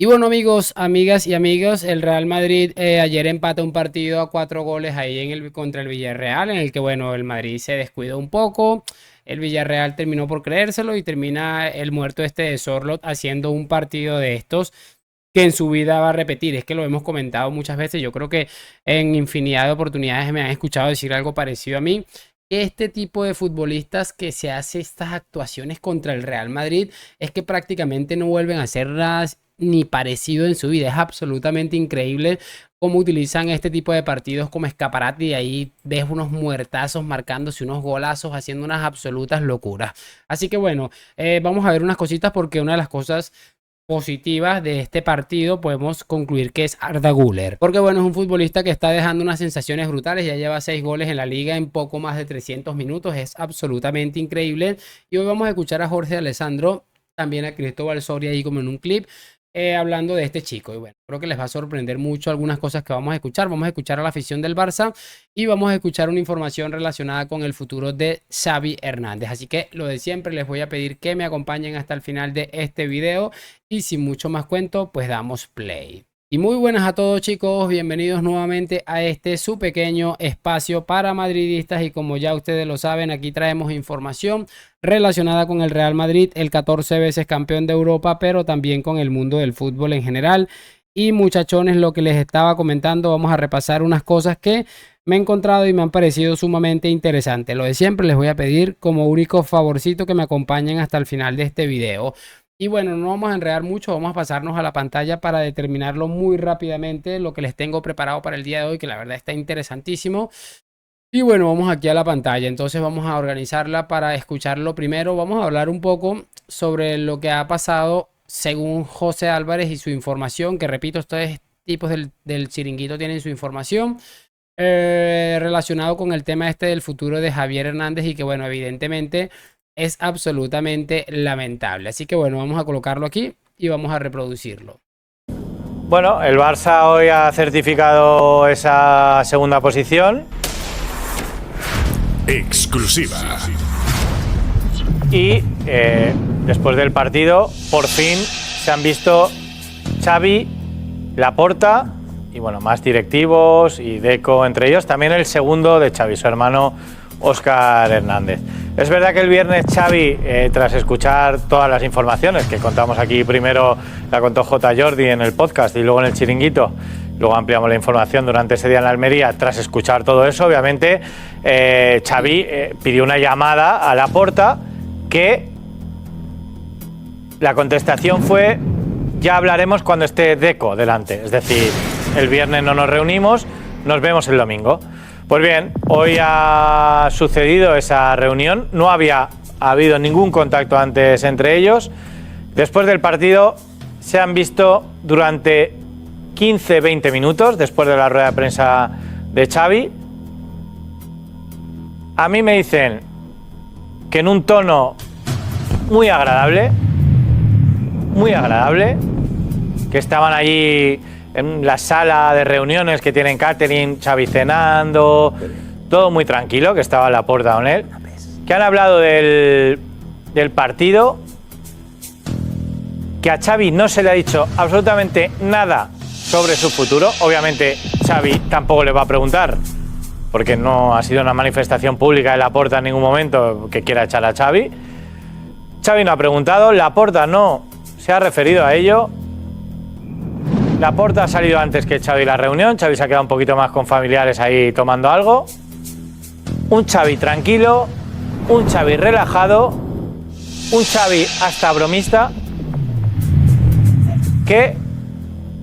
Y bueno, amigos, amigas y amigos, el Real Madrid ayer empató un partido a 4 goles ahí contra el Villarreal, en el que, bueno, el Madrid se descuidó un poco. El Villarreal terminó por creérselo y termina el muerto este de Sorloth haciendo un partido de estos que en su vida va a repetir. Es que lo hemos comentado muchas veces. Yo creo que en infinidad de oportunidades me han escuchado decir algo parecido a mí. Este tipo de futbolistas que se hace estas actuaciones contra el Real Madrid es que prácticamente no vuelven a hacer nada ni parecido en su vida. Es absolutamente increíble cómo utilizan este tipo de partidos como escaparate y ahí ves unos muertazos marcándose unos golazos, haciendo unas absolutas locuras. Así que bueno, vamos a ver unas cositas porque una de las cosas positivas de este partido podemos concluir que es Arda Güler, porque bueno, es un futbolista que está dejando unas sensaciones brutales, ya lleva 6 goles en la liga en poco más de 300 minutos, es absolutamente increíble. Y hoy vamos a escuchar a Jorge Alessandro, también a Cristóbal Soria ahí como en un clip, hablando de este chico. Y bueno, creo que les va a sorprender mucho algunas cosas que vamos a escuchar. Vamos a escuchar a la afición del Barça y vamos a escuchar una información relacionada con el futuro de Xavi Hernández. Así que lo de siempre, les voy a pedir que me acompañen hasta el final de este video y sin mucho más cuento, pues damos play. Y muy buenas a todos, chicos, bienvenidos nuevamente a este su pequeño espacio para madridistas. Y como ya ustedes lo saben, aquí traemos información relacionada con el Real Madrid, el 14 veces campeón de Europa, pero también con el mundo del fútbol en general. Y muchachones, lo que les estaba comentando, vamos a repasar unas cosas que me he encontrado y me han parecido sumamente interesantes. Lo de siempre, les voy a pedir como único favorcito que me acompañen hasta el final de este video. Y bueno, no vamos a enredar mucho, vamos a pasarnos a la pantalla para determinarlo muy rápidamente, lo que les tengo preparado para el día de hoy, que la verdad está interesantísimo. Y bueno, vamos aquí a la pantalla, entonces vamos a organizarla para escucharlo primero. Vamos a hablar un poco sobre lo que ha pasado según José Álvarez y su información, que repito, estos tipos del chiringuito tienen su información relacionado con el tema este del futuro de Javier Hernández y que bueno, evidentemente es absolutamente lamentable. Así que bueno, vamos a colocarlo aquí y vamos a reproducirlo. Bueno, el Barça hoy ha certificado esa segunda posición. Exclusiva. Y después del partido, por fin se han visto Xavi, Laporta y bueno, más directivos y Deco entre ellos. También el segundo de Xavi, su hermano Óscar Hernández. Es verdad que el viernes Xavi, tras escuchar todas las informaciones que contamos aquí, primero la contó J. Jordi en el podcast y luego en el chiringuito, luego ampliamos la información durante ese día en la Almería, tras escuchar todo eso, obviamente Xavi pidió una llamada a Laporta, que la contestación fue: ya hablaremos cuando esté Deco delante, es decir, el viernes no nos reunimos, nos vemos el domingo. Pues bien, hoy ha sucedido esa reunión, no había habido ningún contacto antes entre ellos. Después del partido se han visto durante 15-20 minutos, después de la rueda de prensa de Xavi. A mí me dicen que en un tono muy agradable, que estaban allí en la sala de reuniones que tienen catering, Xavi cenando, todo muy tranquilo, que estaba Laporta con él, que han hablado del partido, que a Xavi no se le ha dicho absolutamente nada sobre su futuro. Obviamente Xavi tampoco le va a preguntar, porque no ha sido una manifestación pública de Laporta en ningún momento que quiera echar a Xavi. Xavi no ha preguntado, Laporta no se ha referido a ello. Laporta ha salido antes que Xavi la reunión, Xavi se ha quedado un poquito más con familiares ahí tomando algo. Un Xavi tranquilo, un Xavi relajado, un Xavi hasta bromista, que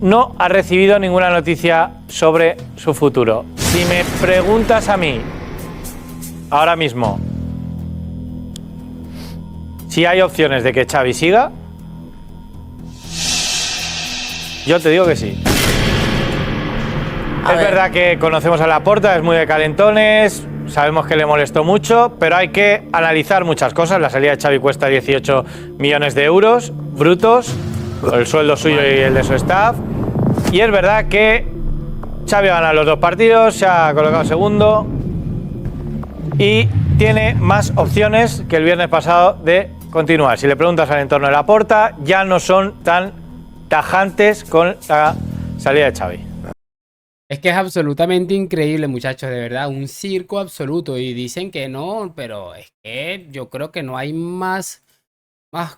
no ha recibido ninguna noticia sobre su futuro. Si me preguntas a mí, ahora mismo, si hay opciones de que Xavi siga, yo te digo que sí. Es verdad que conocemos a Laporta, es muy de calentones, sabemos que le molestó mucho, pero hay que analizar muchas cosas. La salida de Xavi cuesta 18 millones de euros brutos, el sueldo suyo y el de su staff. Y es verdad que Xavi ha ganado los 2 partidos, se ha colocado segundo y tiene más opciones que el viernes pasado de continuar. Si le preguntas al entorno de Laporta, ya no son tan tajantes con la salida de Xavi. Es que es absolutamente increíble, muchachos, de verdad, un circo absoluto. Y dicen que no, pero es que yo creo que no hay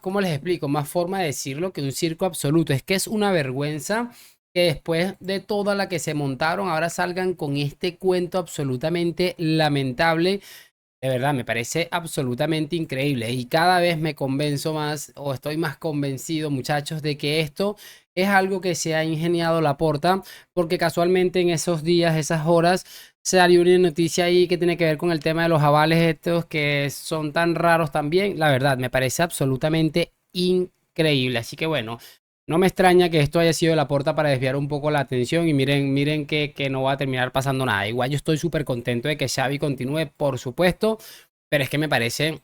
¿cómo les explico? Más forma de decirlo que un circo absoluto. Es que es una vergüenza que después de toda la que se montaron, ahora salgan con este cuento absolutamente lamentable. De verdad, me parece absolutamente increíble y cada vez me convenzo más o estoy más convencido, muchachos, de que esto es algo que se ha ingeniado Laporta, porque casualmente en esos días, esas horas, salió una noticia ahí que tiene que ver con el tema de los avales estos que son tan raros también. La verdad, me parece absolutamente increíble. Así que bueno. No me extraña que esto haya sido la puerta para desviar un poco la atención y miren que no va a terminar pasando nada. Igual yo estoy súper contento de que Xavi continúe, por supuesto, pero es que me parece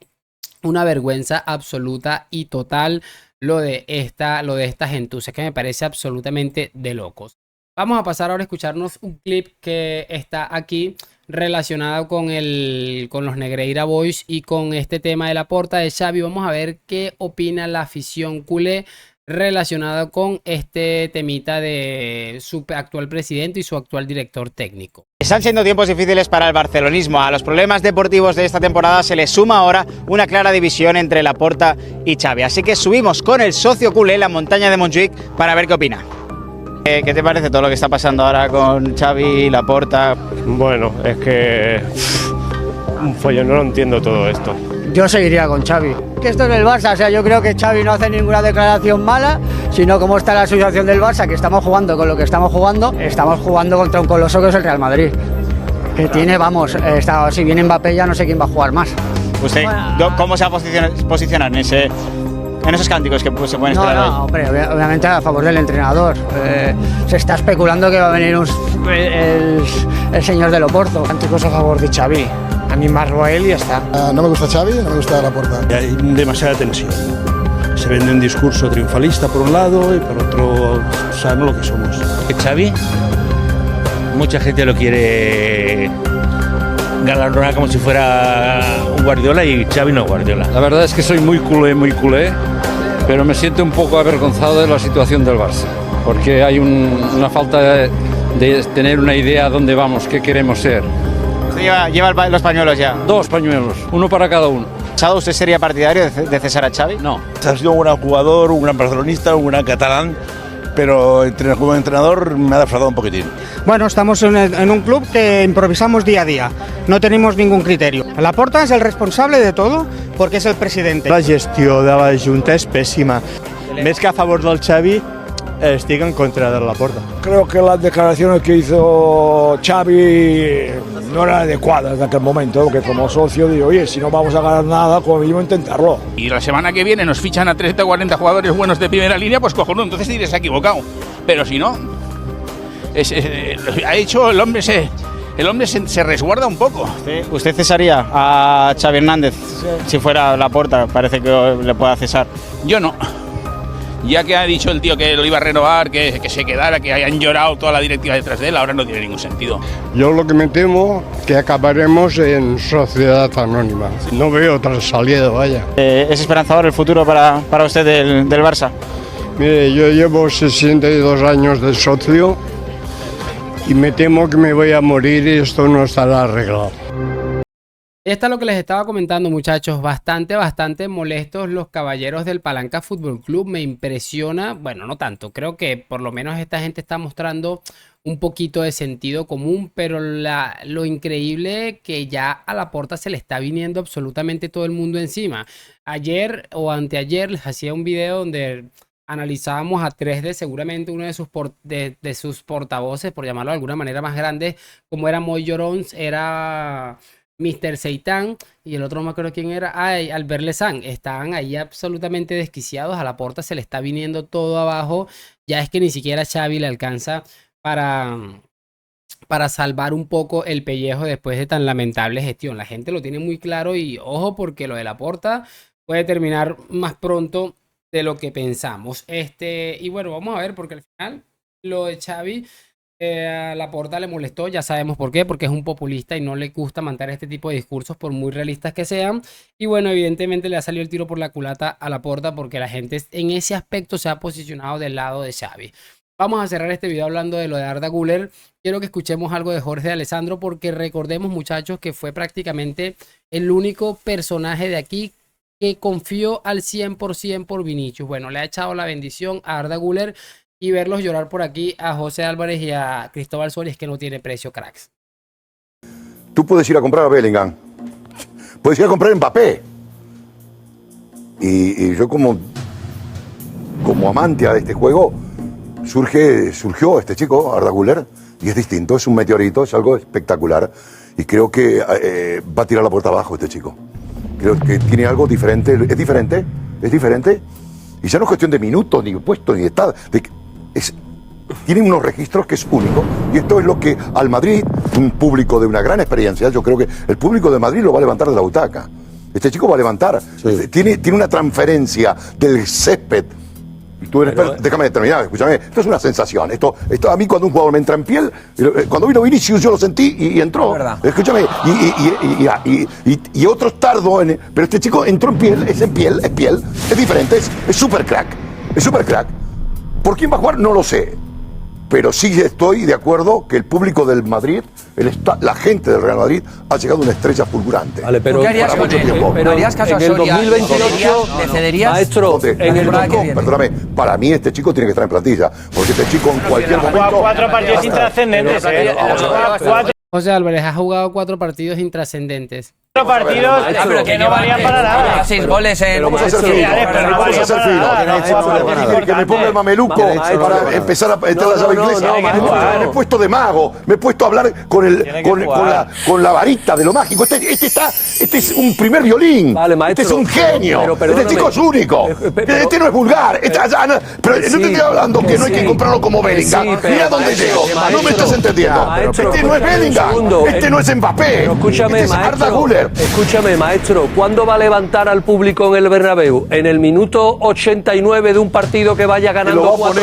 una vergüenza absoluta y total lo de esta gentuza, que me parece absolutamente de locos. Vamos a pasar ahora a escucharnos un clip que está aquí relacionado con los Negreira Boys y con este tema de la porta de Xavi. Vamos a ver qué opina la afición culé relacionado con este temita de su actual presidente y su actual director técnico. Están siendo tiempos difíciles para el barcelonismo. A los problemas deportivos de esta temporada se le suma ahora una clara división entre Laporta y Xavi. Así que subimos con el socio culé la montaña de Montjuic para ver qué opina. ¿Qué te parece todo lo que está pasando ahora con Xavi, Laporta? Bueno, es que un follón, no lo entiendo todo esto. Yo seguiría con Xavi. Que esto es el Barça, o sea, yo creo que Xavi no hace ninguna declaración mala, sino cómo está la situación del Barça, que estamos jugando con lo que estamos jugando contra un coloso que es el Real Madrid. Que tiene, vamos, si viene Mbappé ya no sé quién va a jugar más. ¿Usted cómo se va a posicionar en esos cánticos que se pueden esperar hoy? No, hombre, obviamente a favor del entrenador. Se está especulando que va a venir el señor de Loporto. Cánticos a favor de Xavi. A mí más a él y ya está. No me gusta Xavi, no me gusta Laporta. Hay demasiada tensión. Se vende un discurso triunfalista por un lado y por otro sabemos lo que somos. Xavi, mucha gente lo quiere galardonar como si fuera un Guardiola y Xavi no es Guardiola. La verdad es que soy muy culé, pero me siento un poco avergonzado de la situación del Barça, porque hay una falta de tener una idea dónde vamos, qué queremos ser. Lleva los pañuelos ya. 2 pañuelos, uno para cada uno. ¿Usted sería partidario de cesar a Xavi? No. Ha sido un gran jugador, un gran barcelonista, un gran catalán, pero como entrenador me ha defraudado un poquitín. Bueno, estamos en un club que improvisamos día a día, no tenemos ningún criterio. Laporta es el responsable de todo porque es el presidente. La gestió de la Junta és pèssima. Més que a favor del Xavi, estic en contra de Laporta. Creo que las declaraciones que hizo Xavi no eran adecuadas en aquel momento, que como socio digo, oye, si no vamos a ganar nada, como mínimo intentarlo. Y la semana que viene nos fichan a 30 o 40 jugadores buenos de primera línea, pues cojonudo, entonces sí se ha equivocado. Pero si no, ha hecho el hombre se resguarda un poco. ¿Usted cesaría a Xavi Hernández si fuera Laporta? Parece que le pueda cesar. Yo no. Ya que ha dicho el tío que lo iba a renovar, que se quedara, que hayan llorado toda la directiva detrás de él, ahora no tiene ningún sentido. Yo lo que me temo que acabaremos en sociedad anónima. No veo otra salida, vaya. ¿Es esperanzador el futuro para usted del Barça? Mire, yo llevo 62 años de socio y me temo que me voy a morir y esto no estará arreglado. Esto es lo que les estaba comentando, muchachos. Bastante molestos los caballeros del Palanca Fútbol Club. Me impresiona, bueno, no tanto. Creo que por lo menos esta gente está mostrando un poquito de sentido común, pero lo increíble que ya a Laporta se le está viniendo absolutamente todo el mundo encima. Ayer o anteayer les hacía un video donde analizábamos a 3 de seguramente uno de sus portavoces, por llamarlo de alguna manera más grande, como era Moy Llorons, era Mr. Seitan y el otro no me acuerdo quién era, Albert Lezán. Estaban ahí absolutamente desquiciados, a Laporta se le está viniendo todo abajo, ya es que ni siquiera Xavi le alcanza para salvar un poco el pellejo después de tan lamentable gestión. La gente lo tiene muy claro y ojo porque lo de Laporta puede terminar más pronto de lo que pensamos. Y bueno, vamos a ver porque al final lo de Xavi A Laporta le molestó, ya sabemos por qué, porque es un populista y no le gusta mantener este tipo de discursos por muy realistas que sean. Y bueno, evidentemente le ha salido el tiro por la culata a Laporta porque la gente en ese aspecto se ha posicionado del lado de Xavi. Vamos a cerrar este video hablando de lo de Arda Güler. Quiero que escuchemos algo de Jorge Alessandro porque recordemos, muchachos, que fue prácticamente el único personaje de aquí que confió al 100% por Vinicius. Bueno, le ha echado la bendición a Arda Güler y verlos llorar por aquí a José Álvarez y a Cristóbal Soria es que no tiene precio, cracks. Tú puedes ir a comprar a Bellingham, puedes ir a comprar a Mbappé. Y yo como amante de este juego, surgió este chico, Arda Güler, y es distinto, es un meteorito, es algo espectacular. Y creo que va a tirar la puerta abajo este chico. Creo que tiene algo diferente, es diferente. Y ya no es cuestión de minutos, ni puestos, ni de estado. Tiene unos registros que es único. Y esto es lo que al Madrid, un público de una gran experiencia, yo creo que el público de Madrid lo va a levantar de la butaca. Este chico va a levantar. Sí. Tiene una transferencia del césped. Y tú eres déjame terminar, escúchame. Esto es una sensación. Esto a mí cuando un jugador me entra en piel, cuando vino Vinicius yo lo sentí y entró. Escúchame. Y otros tardó pero este chico entró en piel, es piel, es diferente, es súper crack. Es súper crack. ¿Por quién va a jugar? No lo sé. Pero sí estoy de acuerdo que el público del Madrid, la gente del Real Madrid, ha llegado a una estrella fulgurante. Vale, pero ¿qué harías con él? Pero ¿harías caso a Soria? ¿En el 2028 le cederías? Maestro, perdóname, para mí este chico tiene que estar en plantilla, porque este chico en cualquier momento... 4 partidos intrascendentes, José Álvarez ha jugado 4 partidos intrascendentes. 4 partidos pero que no valían para nada. 6 goles en... Vamos a hacer fino. Que me ponga el mameluco para empezar a meter la llave inglesa. Me he puesto de mago, me he puesto a hablar con la varita de lo mágico. Este es un primer violín. Este es un genio. Este chico es único. Este no es vulgar. Pero no te estoy hablando que no hay que comprarlo como Bellingham. Mira dónde llegó. No me estás entendiendo. Este no es Bellingham. Este no es Mbappé. Este es Arda Güler. Escúchame, maestro, ¿cuándo va a levantar al público en el Bernabéu? ¿En el minuto 89 de un partido que vaya ganando 4-0?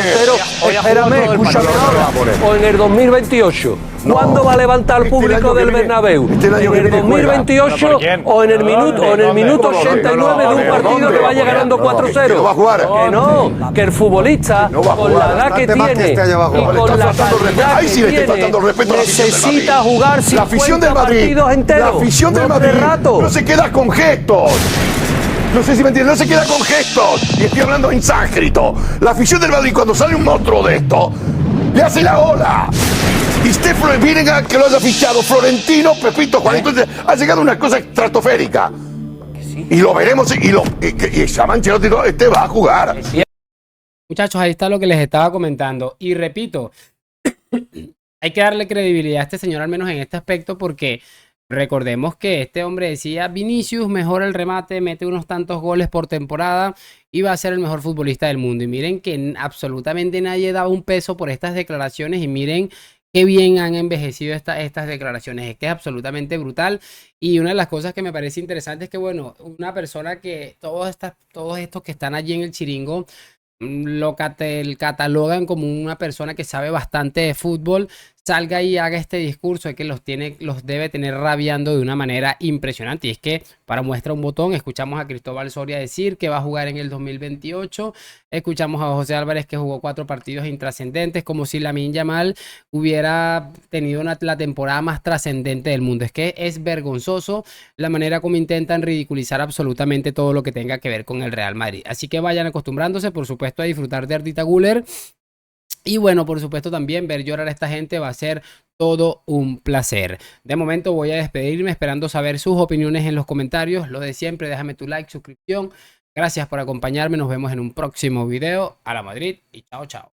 Espérame, escúchame ahora. ¿O en el 2028? ¿Cuándo va a levantar al público del Bernabéu? ¿En el 2028 o en el minuto 89 de un partido que vaya ganando 4-0? Que no, que el futbolista, con la edad que tiene y con la calidad que tiene, necesita jugar 50 partidos enteros. La afición del Madrid no se queda con gestos. No sé si me entiendes, no se queda con gestos. Y estoy hablando en sánscrito. La afición del Madrid, cuando sale un monstruo de esto, le hace la ola. Y Stefano Bellingham, que lo haya fichado, Florentino, Pepito, Juanito, ha llegado a una cosa estratosférica. Y lo veremos, y Xabi Ancelotti va a jugar. Muchachos, ahí está lo que les estaba comentando. Y repito, hay que darle credibilidad a este señor, al menos en este aspecto, porque recordemos que este hombre decía, Vinicius mejora el remate, mete unos tantos goles por temporada y va a ser el mejor futbolista del mundo. Y miren que absolutamente nadie daba un peso por estas declaraciones y miren qué bien han envejecido estas declaraciones. Es que es absolutamente brutal. Y una de las cosas que me parece interesante es que, bueno, una persona que todos estos que están allí en el chiringo lo catalogan como una persona que sabe bastante de fútbol, salga y haga este discurso de que los debe tener rabiando de una manera impresionante. Y es que, para muestra un botón, escuchamos a Cristóbal Soria decir que va a jugar en el 2028, escuchamos a José Álvarez que jugó 4 partidos intrascendentes, como si Lamine Yamal hubiera tenido la temporada más trascendente del mundo. Es que es vergonzoso la manera como intentan ridiculizar absolutamente todo lo que tenga que ver con el Real Madrid. Así que vayan acostumbrándose, por supuesto, a disfrutar de Ardita Güler. Y bueno, por supuesto también ver llorar a esta gente va a ser todo un placer. De momento voy a despedirme esperando saber sus opiniones en los comentarios. Lo de siempre, déjame tu like, suscripción. Gracias por acompañarme. Nos vemos en un próximo video. A la Madrid y chao, chao.